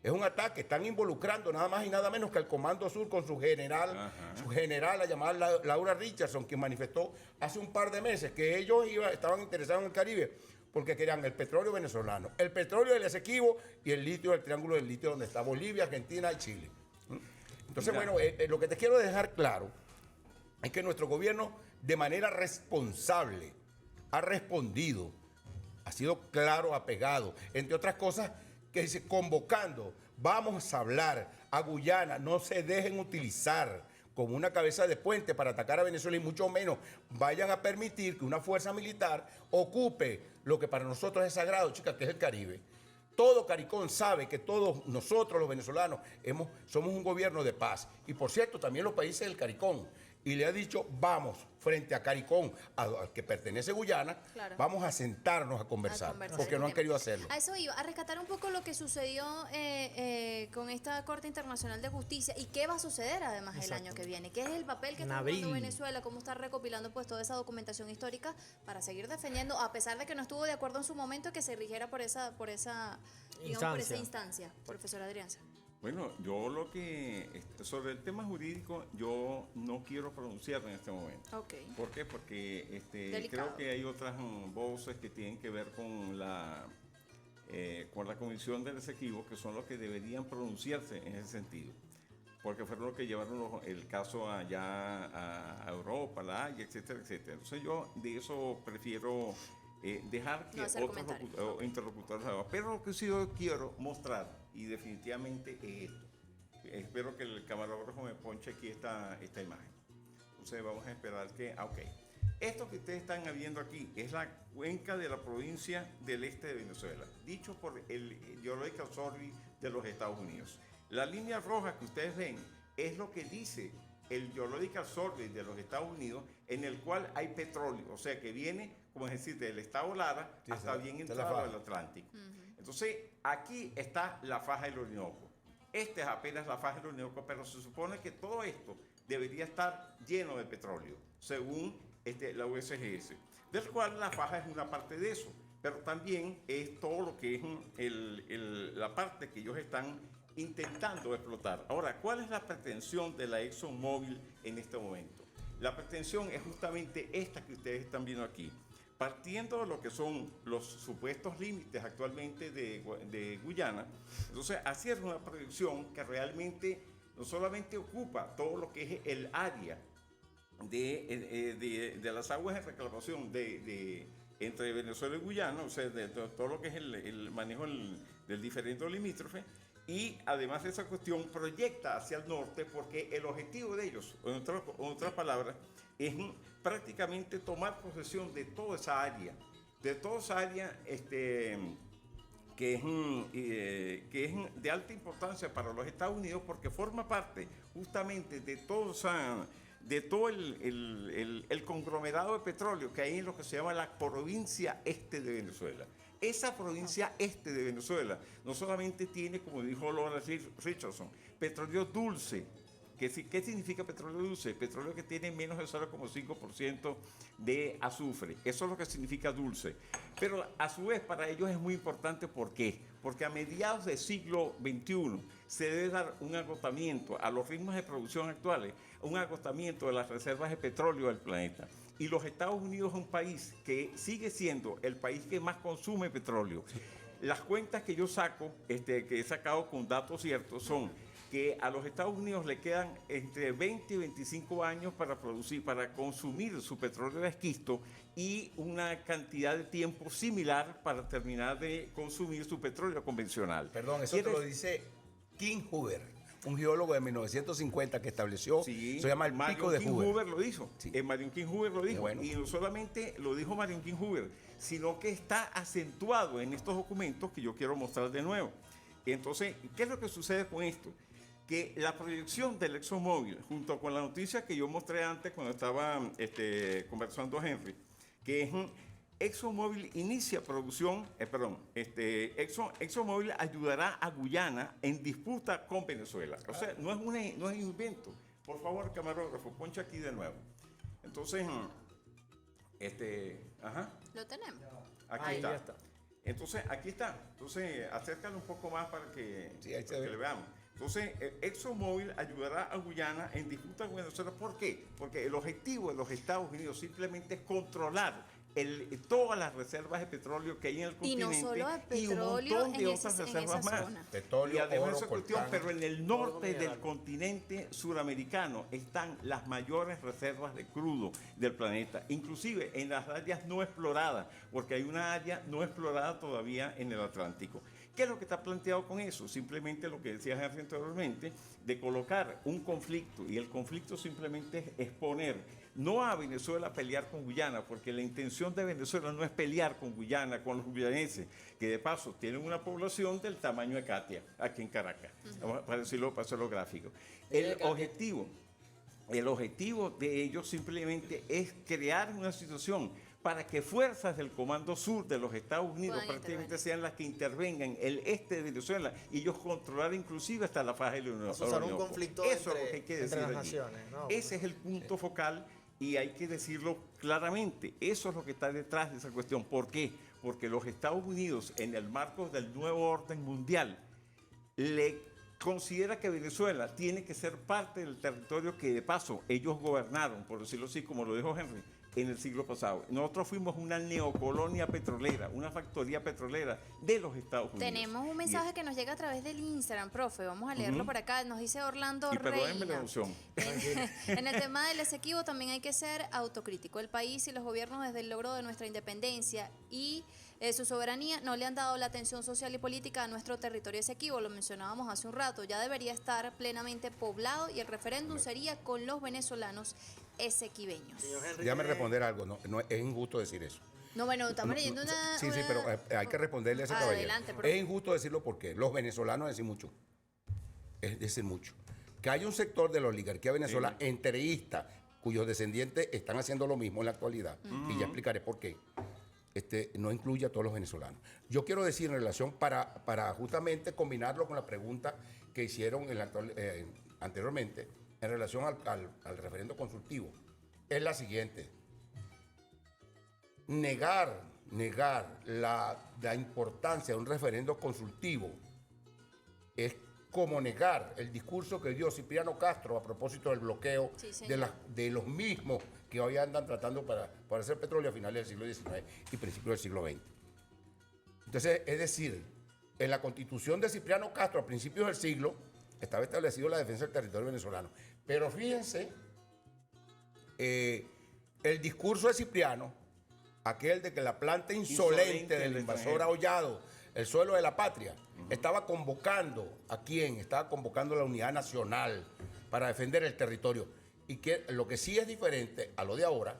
Es un ataque, están involucrando nada más y nada menos que al Comando Sur con su general, la llamada Laura Richardson, que manifestó hace un par de meses que ellos estaban interesados en el Caribe porque querían el petróleo venezolano, el petróleo del Esequibo y el litio del Triángulo del Litio, donde está Bolivia, Argentina y Chile. Entonces, bueno, lo que te quiero dejar claro es que nuestro gobierno, de manera responsable, ha respondido, ha sido claro, apegado, entre otras cosas, que dice, convocando, vamos a hablar a Guyana, no se dejen utilizar como una cabeza de puente para atacar a Venezuela y mucho menos vayan a permitir que una fuerza militar ocupe lo que para nosotros es sagrado, chicas, que es el Caribe. Todo CARICOM sabe que todos nosotros los venezolanos somos un gobierno de paz. Y por cierto, también los países del CARICOM. Y le ha dicho, vamos, frente a CARICOM, al que pertenece Guyana, Claro. vamos a sentarnos a conversar, porque no han querido hacerlo. A eso iba, a rescatar un poco lo que sucedió con esta Corte Internacional de Justicia y qué va a suceder además el año que viene. ¿Qué es el papel que En está jugando abril. Venezuela? ¿Cómo está recopilando pues toda esa documentación histórica para seguir defendiendo, a pesar de que no estuvo de acuerdo en su momento, que se rigiera por esa instancia, profesor Adrián? Bueno, yo lo que, sobre el tema jurídico, yo no quiero pronunciarme en este momento. Ok. ¿Por qué? Porque Delicado. creo que hay otras voces que tienen que ver con la Comisión del Esequibo, que son los que deberían pronunciarse en ese sentido. Porque fueron los que llevaron el caso allá a Europa, a la Haya, etcétera, etcétera. Entonces yo de eso prefiero dejar que No hacer otros comentarios. interlocutores hagan. Pero lo que sí yo quiero mostrar, y definitivamente es esto. Espero que el camarógrafo me ponche aquí esta imagen. Entonces vamos a esperar que... ok. Esto que ustedes están viendo aquí es la cuenca de la provincia del este de Venezuela, dicho por el Geological Survey de los Estados Unidos. La línea roja que ustedes ven es lo que dice el Geological Survey de los Estados Unidos, en el cual hay petróleo, o sea que viene, como es decir, del estado Lara Sí, hasta bien entrado al Atlántico. Entonces, aquí está la faja del Orinoco. Esta es apenas la faja del Orinoco, pero se supone que todo esto debería estar lleno de petróleo, según la USGS, del cual la faja es una parte de eso, pero también es todo lo que es la parte que ellos están intentando explotar. Ahora, ¿cuál es la pretensión de la ExxonMobil en este momento? La pretensión es justamente esta que ustedes están viendo aquí. Partiendo de lo que son los supuestos límites actualmente de Guyana, entonces hacer una proyección que realmente no solamente ocupa todo lo que es el área de las aguas de reclamación entre Venezuela y Guyana, o sea, de todo lo que es el manejo del diferendo limítrofe, y además de esa cuestión proyecta hacia el norte porque el objetivo de ellos, en otras palabras, es prácticamente tomar posesión de toda esa área, que es de alta importancia para los Estados Unidos porque forma parte justamente de todo el conglomerado de petróleo que hay en lo que se llama la provincia este de Venezuela. Esa provincia este de Venezuela no solamente tiene, como dijo Laura Richardson, petróleo dulce. ¿Qué significa petróleo dulce? Petróleo que tiene menos de 0,5% de azufre. Eso es lo que significa dulce. Pero a su vez para ellos es muy importante. ¿Por qué? Porque a mediados del siglo XXI se debe dar un agotamiento a los ritmos de producción actuales, un agotamiento de las reservas de petróleo del planeta. Y los Estados Unidos es un país que sigue siendo el país que más consume petróleo. Las cuentas que yo saco, que he sacado con datos ciertos, son que a los Estados Unidos le quedan entre 20 y 25 años para consumir su petróleo de esquisto y una cantidad de tiempo similar para terminar de consumir su petróleo convencional. Perdón, eso te lo dice King Hoover, un geólogo de 1950 que estableció, Sí, se llama el pico de Marion King Hoover lo dijo. Sí. Marion King Hoover lo dijo. Bueno. Y no solamente lo dijo Marion King Hoover, sino que está acentuado en estos documentos que yo quiero mostrar de nuevo. Entonces, ¿qué es lo que sucede con esto? Que la proyección del ExxonMobil, junto con la noticia que yo mostré antes cuando estaba conversando a Henry, que es ExxonMobil inicia producción, ExxonMobil ayudará a Guyana en disputa con Venezuela. O sea, no es un invento. Por favor, camarógrafo, poncha aquí de nuevo. Entonces, Lo tenemos. aquí Ahí está. ya está. Entonces, aquí está. Entonces, acércalo un poco más para que, Sí, ahí se para que ve. le veamos. Entonces, ExxonMobil ayudará a Guyana en disputa con Venezuela. ¿Por qué? Porque el objetivo de los Estados Unidos simplemente es controlar todas las reservas de petróleo que hay en el Y no continente solo de y un petróleo montón de en otras esa reservas más. zona. Petróleo, Y además de oro, esa cuestión, coltán. pero en el norte del continente suramericano están las mayores reservas de crudo del planeta, inclusive en las áreas no exploradas, porque hay una área no explorada todavía en el Atlántico. ¿Qué es lo que está planteado con eso? Simplemente lo que decía Henry anteriormente, de colocar un conflicto, y el conflicto simplemente es exponer no a Venezuela a pelear con Guyana, porque la intención de Venezuela no es pelear con Guyana, con los guyaneses, que de paso tienen una población del tamaño de Katia, aquí en Caracas, para decirlo, para hacerlo gráfico. El objetivo de ellos simplemente es crear una situación para que fuerzas del Comando Sur de los Estados Unidos Puedan prácticamente intervenir. sean las que intervengan en el este de Venezuela y ellos controlar inclusive hasta la faja de la Causar un Orinoco. conflicto Eso es lo entre- que hay que entre decir las allí. naciones, ¿no? Ese es el punto focal y hay que decirlo claramente. Eso es lo que está detrás de esa cuestión. ¿Por qué? Porque los Estados Unidos, en el marco del nuevo orden mundial, le considera que Venezuela tiene que ser parte del territorio que de paso ellos gobernaron, por decirlo así, como lo dijo Henry, en el siglo pasado. Nosotros fuimos una neocolonia petrolera, una factoría petrolera de los Estados Unidos. Tenemos un mensaje que nos llega a través del Instagram, profe. Vamos a leerlo Ujú. por acá. Nos dice Orlando Y perdónenme la Reina. emoción. En el tema del Esequibo también hay que ser autocrítico. El país y los gobiernos desde el logro de nuestra independencia y su soberanía no le han dado la atención social y política a nuestro territorio Esequibo. Lo mencionábamos hace un rato. Ya debería estar plenamente poblado y el referéndum sería con los venezolanos esequibeños. Señor Henry, Déjame tiene- responder algo, no es injusto decir eso. No, bueno, estamos No, leyendo no, una... sí, pero hay que responderle a ese Adelante, caballero. profe. Es injusto decirlo porque los venezolanos decir mucho. Es decir mucho. Que hay un sector de la oligarquía venezolana enterista cuyos descendientes están haciendo lo mismo en la actualidad. Y ya explicaré por qué. No incluye a todos los venezolanos. Yo quiero decir en relación para justamente combinarlo con la pregunta que hicieron anteriormente en relación al referendo consultivo. Es la siguiente. Negar la importancia de un referendo consultivo es como negar el discurso que dio Cipriano Castro a propósito del bloqueo Sí, señor. de los mismos que hoy andan tratando para hacer petróleo a finales del siglo XIX y principios del siglo XX. Entonces, es decir, en la constitución de Cipriano Castro a principios del siglo estaba establecido la defensa del territorio venezolano. Pero fíjense, el discurso de Cipriano, aquel de que la planta insolente del invasor aullado, el suelo de la patria, estaba convocando ¿a quién? Estaba convocando a la unidad nacional para defender el territorio. Y que lo que sí es diferente a lo de ahora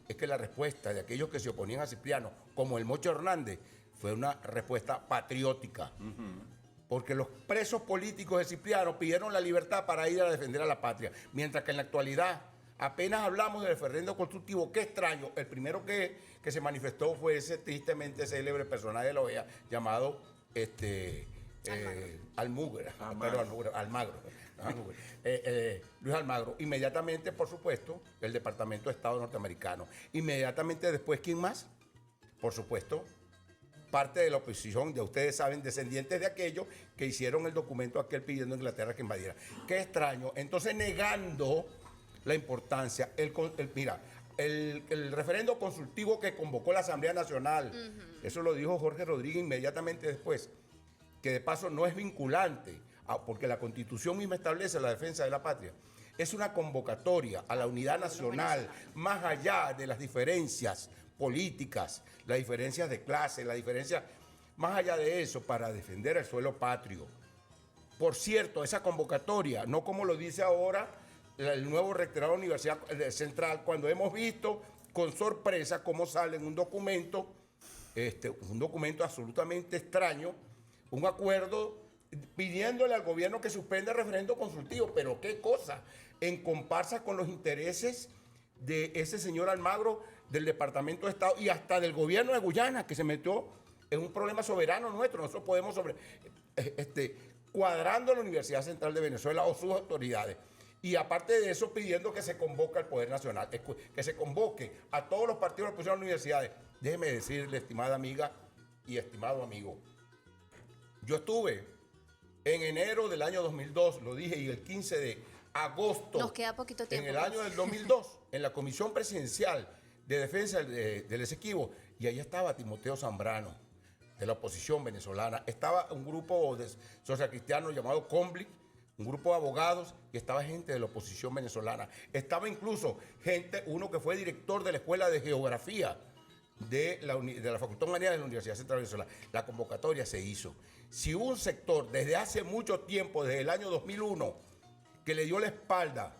es que la respuesta de aquellos que se oponían a Cipriano, como el Mocho Hernández, fue una respuesta patriótica. Porque los presos políticos de Cipriano pidieron la libertad para ir a defender a la patria. Mientras que en la actualidad apenas hablamos del referendo constitutivo. Qué extraño. El primero que se manifestó fue ese tristemente célebre personaje de la OEA llamado Almagro. Luis Almagro. Inmediatamente, por supuesto, el Departamento de Estado norteamericano. Inmediatamente después, ¿quién más? Por supuesto, parte de la oposición, ya ustedes saben, descendientes de aquellos que hicieron el documento aquel pidiendo a Inglaterra que invadiera. Qué extraño. Entonces, negando la importancia, el referendo consultivo que convocó la Asamblea Nacional, eso lo dijo Jorge Rodríguez inmediatamente después, que de paso no es vinculante, porque la Constitución misma establece la defensa de la patria. Es una convocatoria a la unidad nacional, más allá de las diferencias políticas, las diferencias de clase, las diferencias, más allá de eso, para defender el suelo patrio. Por cierto, esa convocatoria, no como lo dice ahora el nuevo rectorado de la Universidad Central, cuando hemos visto con sorpresa cómo sale en un documento absolutamente extraño, un acuerdo pidiéndole al gobierno que suspenda el referendo consultivo. Pero qué cosa, en comparsa con los intereses de ese señor Almagro, del Departamento de Estado y hasta del gobierno de Guyana, que se metió en un problema soberano nuestro. Nosotros podemos cuadrando la Universidad Central de Venezuela o sus autoridades. Y aparte de eso, pidiendo que se convoque al Poder Nacional, que se convoque a todos los partidos de la oposición a las universidades. Déjeme decirle, estimada amiga, y estimado amigo, yo estuve en enero del año 2002, lo dije, y el 15 de agosto, Nos queda poquito tiempo. en el año del 2002, en la Comisión Presidencial de Defensa del Esequibo, y allá estaba Timoteo Zambrano, de la oposición venezolana. Estaba un grupo de socialcristianos llamado COMBLIC, un grupo de abogados, y estaba gente de la oposición venezolana. Estaba incluso uno que fue director de la Escuela de Geografía de la Facultad Humanidad de la Universidad Central Venezolana. La convocatoria se hizo. Si hubo un sector desde hace mucho tiempo, desde el año 2001, que le dio la espalda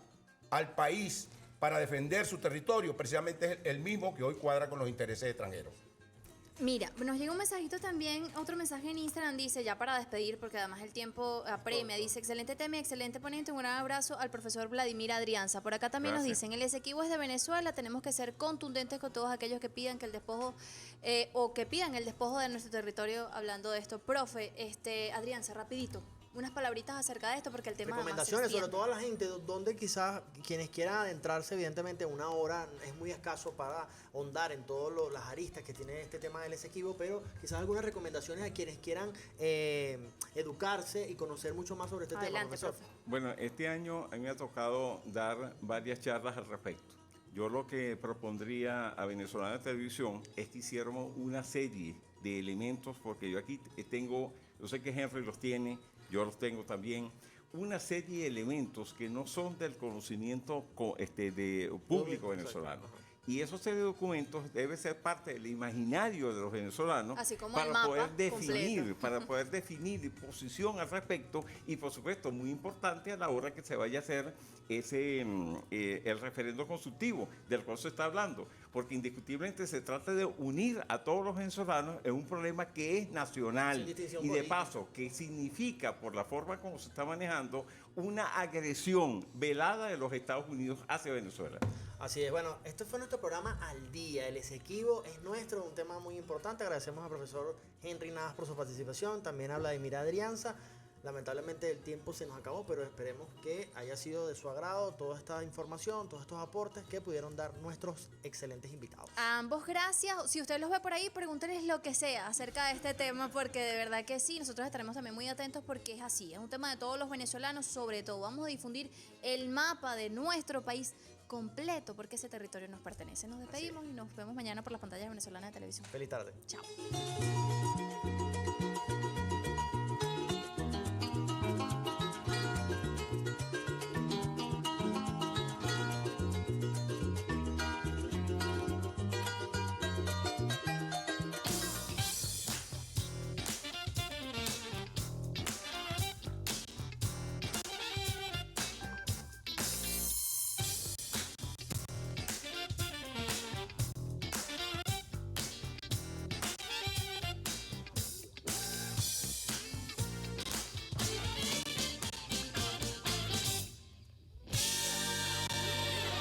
al país para defender su territorio, precisamente es el mismo que hoy cuadra con los intereses extranjeros. Mira, nos llega un mensajito también, otro mensaje en Instagram, dice, ya para despedir, porque además el tiempo apremia, dice, excelente tema, excelente ponente, un gran abrazo al profesor Vladimir Adrianza. Por acá también Gracias. nos dicen, el Esequibo es de Venezuela, tenemos que ser contundentes con todos aquellos que pidan que el despojo, o que pidan el despojo de nuestro territorio, hablando de esto. Profe, Adrianza, rapidito, unas palabritas acerca de esto, porque el tema además se Recomendaciones, sobre extiende. todo a la gente, donde quizás quienes quieran adentrarse, evidentemente una hora es muy escaso para ahondar en todas las aristas que tiene este tema del Esequibo, pero quizás algunas recomendaciones a quienes quieran educarse y conocer mucho más sobre este Adelante, tema. profe. Bueno, este año a mí me ha tocado dar varias charlas al respecto. Yo lo que propondría a Venezolana Televisión es que hiciéramos una serie de elementos, porque yo aquí tengo, yo sé que Henry los tiene, yo los tengo también, una serie de elementos que no son del conocimiento de público venezolano. Y esos serie de documentos debe ser parte del imaginario de los venezolanos Así como para el mapa poder definir, completo. para poder definir posición al respecto y por supuesto muy importante a la hora que se vaya a hacer el referendo consultivo del cual se está hablando, porque indiscutiblemente se trata de unir a todos los venezolanos en un problema que es nacional Sin distinción y de política. paso que significa por la forma como se está manejando una agresión velada de los Estados Unidos hacia Venezuela. Así es, bueno, este fue nuestro programa Al Día. El Esequibo es nuestro, un tema muy importante. Agradecemos al profesor Henry Navas por su participación, también a Vladimir Adrianza. Lamentablemente el tiempo se nos acabó, pero esperemos que haya sido de su agrado toda esta información, todos estos aportes que pudieron dar nuestros excelentes invitados. A ambos gracias. Si usted los ve por ahí, pregúntenles lo que sea acerca de este tema, porque de verdad que sí, nosotros estaremos también muy atentos porque es así, es un tema de todos los venezolanos, sobre todo vamos a difundir el mapa de nuestro país completo, porque ese territorio nos pertenece. Nos despedimos y nos vemos mañana por las pantallas venezolanas de televisión. Feliz tarde. Chao.